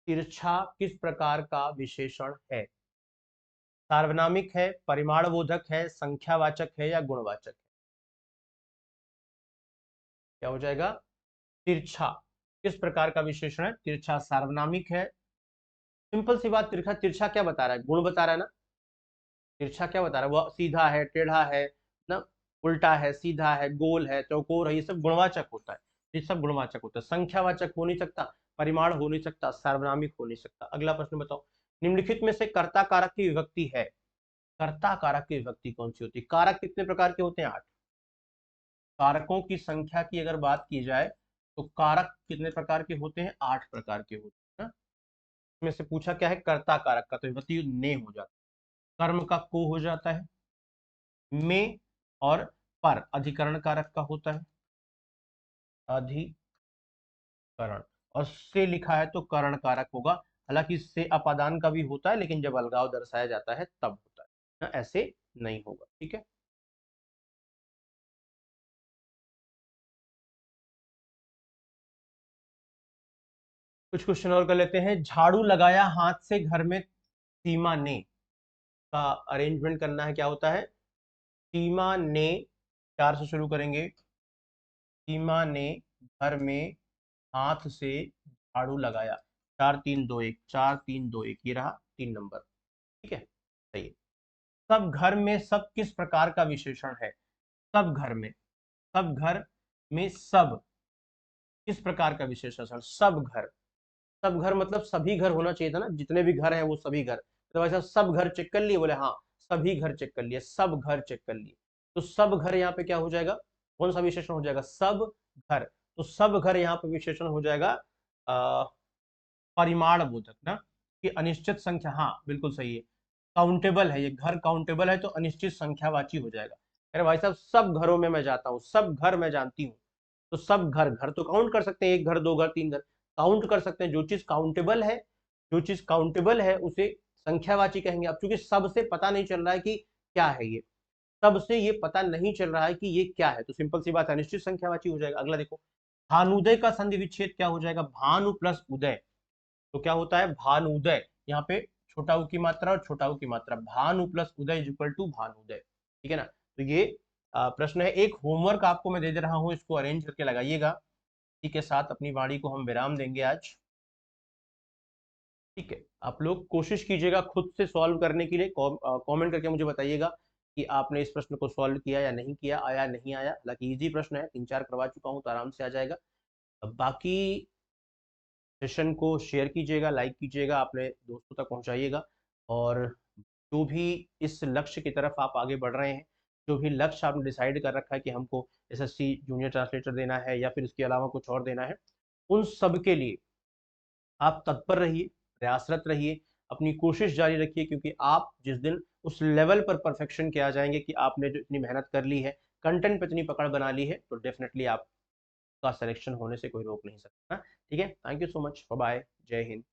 तिरछा किस प्रकार का विशेषण है? सार्वनामिक है, परिमाणबोधक है, संख्यावाचक है या गुणवाचक है? क्या हो जाएगा? तिरछा किस प्रकार का विशेषण है? तिरछा सार्वनामिक है। सिंपल सी बात, तिरछा तिरछा क्या बता रहा है? गुण बता रहा है ना। तिरछा क्या बता रहा है? वो सीधा है, टेढ़ा है ना, उल्टा है, सीधा है, गोल है, चौकोर है, ये सब गुणवाचक होता है। ये सब गुणवाचक होता है, संख्यावाचक हो नहीं सकता, परिमाण हो नहीं सकता, सार्वनामिक हो नहीं सकता। अगला प्रश्न बताओ, निम्नलिखित में से कर्ता कारक की विभक्ति है। कर्ता कारक की विभक्ति कौन सी होती है? कारक कितने प्रकार के होते हैं? 8। कारकों की संख्या की अगर बात की जाए तो कारक कितने प्रकार के होते हैं? 8 प्रकार के होते हैं ना। इसमें से पूछा क्या है? कर्ता कारक का, तो विभक्ति ने हो जाता है। कर्म का को हो जाता है, में और पर अधिकरण कारक का होता है, अधिकरण। और से लिखा है तो करण कारक होगा। हालांकि से अपादान का भी होता है, लेकिन जब अलगाव दर्शाया जाता है तब होता है ना, ऐसे नहीं होगा। ठीक है, कुछ क्वेश्चन और कर लेते हैं। झाड़ू लगाया हाथ से घर में सीमा ने, का अरेंजमेंट करना है, क्या होता है? सीमा ने, 4 से शुरू करेंगे। सीमा ने घर में हाथ से झाड़ू लगाया। 4 3 2 1, 4 3 2 1, ये रहा 3 नंबर। ठीक है, सही है। सब घर में सब किस प्रकार का विशेषण है? सब घर में, सब घर में सब किस प्रकार का विशेषण? सब घर, सब घर मतलब सभी घर होना चाहिए था ना, जितने भी घर हैं वो सभी घर। तो वैसा सब घर चेक कर लिए? बोले हाँ, सभी घर चेक कर लिए, सब घर चेक कर लिए। तो सब घर यहाँ पे क्या हो जाएगा? कौन सा विशेषण हो जाएगा? सब घर। तो सब घर यहाँ पे विशेषण हो जाएगा परिमाण बोधक ना, कि अनिश्चित संख्या। हाँ बिल्कुल सही है, काउंटेबल है ये घर, काउंटेबल है तो अनिश्चित संख्यावाची हो जाएगा। अरे भाई साहब, सब घरों में मैं जाता हूँ, सब घर मैं जानती हूँ। तो सब घर, घर तो काउंट कर सकते हैं, 1 घर 2 घर 3 घर काउंट कर सकते हैं। जो चीज काउंटेबल है, जो चीज काउंटेबल है उसे संख्यावाची कहेंगे। अब चूंकि सबसे पता नहीं चल रहा है कि क्या है ये, सबसे ये पता नहीं चल रहा है कि ये क्या है, तो सिंपल सी बात है, अनिश्चित संख्यावाची हो जाएगा। अगला देखो, भानुदय का संधि विच्छेद क्या हो जाएगा? भानु प्लस उदय, तो क्या होता है? भानुदय। यहाँ पे छोटा उ की मात्रा और छोटा उ की मात्रा, भानु प्लस उदय इज इक्वल टू भानुदय। ठीक है ना, तो ये प्रश्न है, एक होमवर्क आपको मैं दे दे रहा हूँ, इसको अरेंज करके लगाइएगा। इसी के साथ अपनी वाणी को हम विराम देंगे आज। ठीक है, आप लोग कोशिश कीजिएगा खुद से सॉल्व करने के लिए। कमेंट करके मुझे बताइएगा कि आपने इस प्रश्न को सॉल्व किया या नहीं किया, आया नहीं आया। हालांकि इजी प्रश्न है, 3-4 करवा चुका हूँ तो आराम से आ जाएगा। अब बाकी सेशन को शेयर कीजिएगा, लाइक कीजिएगा, अपने दोस्तों तक पहुंचाइएगा। और जो भी इस लक्ष्य की तरफ आप आगे बढ़ रहे हैं, जो भी लक्ष्य आपने डिसाइड कर रखा है कि हमको एसएससी जूनियर ट्रांसलेटर देना है या फिर इसके अलावा कुछ और देना है, उन सब के लिए आप तत्पर रहिए, प्रयासरत रहिए, अपनी कोशिश जारी रखिए। क्योंकि आप जिस दिन उस लेवल पर परफेक्शन के आ जाएंगे कि आपने जो इतनी मेहनत कर ली है, कंटेंट पे इतनी पकड़ बना ली है, तो डेफिनेटली आपका सिलेक्शन होने से कोई रोक नहीं सकता। ठीक है, thank you so much, bye bye, जय हिंद।